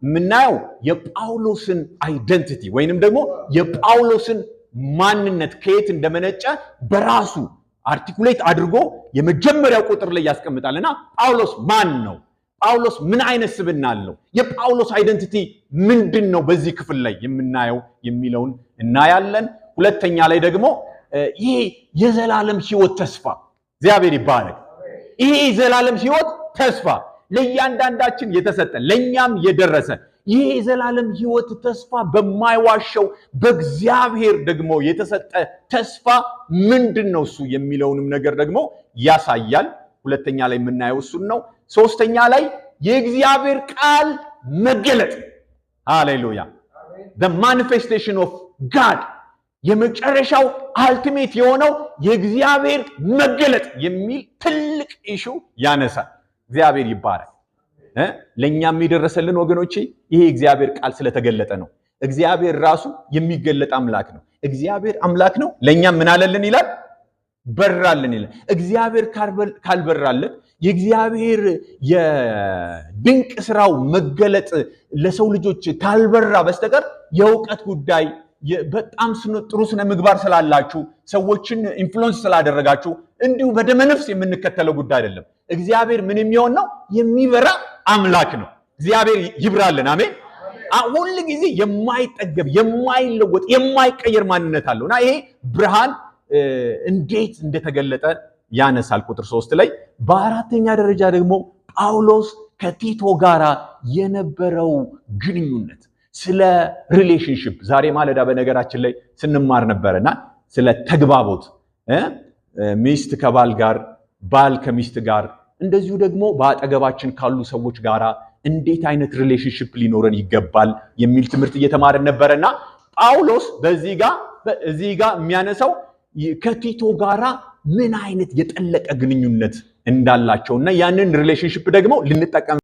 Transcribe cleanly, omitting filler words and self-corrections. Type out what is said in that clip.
ምናየው የጳውሎስን አይደንቲቲ ወይንም ደግሞ የጳውሎስን ማንነት ከየት እንደመነጨ በራሱ አርቲኩሌት አድርጎ የመጀመሪያው ቁጥር ላይ ያስቀምጣልና ጳውሎስ ማን ነው? ጳውሎስ ምን አይነት ስብዕና አለው? የጳውሎስ አይደንቲቲ ምንድነው? በዚህ ክፍል ላይ የምናየው የሚለውን እናያለን። ሁለተኛ ላይ ደግሞ ይሄ የዘላለም ሕይወት ተስፋ እግዚአብሔር ይባረክ። ይሄ የዘላለም ሕይወት ተስፋ ለእያንዳንዳችን የተሰጠ ለኛም የደረሰ ይሄ የዘላለም ሕይወት ተስፋ በማይዋሸው በእግዚአብሔር ደግሞ የተሰጠ ተስፋ ምንድነው እሱ የሚለውንም ነገር ደግሞ ያሳያል። ሁለተኛ ላይ የምናየው እሱን ነው። ሶስተኛ ላይ የእግዚአብሔር ቃል መገለጥ ሃሌሉያ the manifestation of God የመጨረሻው አልቲሜት የሆነው የእግዚአብሔር መገለጥ የሚል ትልቅ ኢሹ ያነሳል። እግዚአብሔር ይባረክ። ለኛም የደረሰልን ወገኖቼ ይሄ እግዚአብሔር ቃል ስለተገለጠ ነው። እግዚአብሔር ራሱ የሚገለጥ አምላክ ነው። እግዚአብሔር አምላክ ነው። ለኛም ምን አለልን ይላል? በራልን ይላል። እግዚአብሔር ካልበራለት የእግዚአብሔር የድንቅ ስራው መገለጥ ለሰው ልጆች ካልበራ በስተቀር የእውቀት ጉዳይ በጣም ጥሩ ስነ ምግባር ስላላችሁ ሰዎችን ኢንፍሉዌንስ ስላደረጋችሁ እንዲሁ በደመነፍስ የምንከተለው ጉዳይ አይደለም። እግዚአብሔር ምን የሚሆን ነው? የሚበራ አምላክ ነው። እግዚአብሔር ይብራልን። አሜን። ሁሉ ጊዜ የማይጠገብ የማይለወጥ የማይቀየር ማንነት አለውና ይሄ ብርሃን እንዴት እንደተገለጠ ያነሳል ቁጥር 3 ላይ። በአራተኛ ደረጃ ደግሞ ጳውሎስ ከቲቶ ጋራ የነበረው ግንኙነት ስለ ሪሌሽንሺፕ ዛሬ ማለዳ በነገራችን ላይ ስንማር ነበርና ስለ ተግባቦት ሚስት ከባል ጋር ባል ከሚስት ጋር እንደዚሁ ደግሞ በአጠገባችን ካሉ ሰዎች ጋራ እንዴት አይነት ሪሌሽንሺፕ ሊኖረን ይገባል የሚል ትምህርት እየተማረን ነበርና ጳውሎስ በዚህ ጋር የሚያነሳው ከቲቶ ጋራ ምን አይነት የጠለቀ ግንኙነት እንዳላቸውና ያንን ሪሌሽንሺፕ ደግሞ ልንጠቀም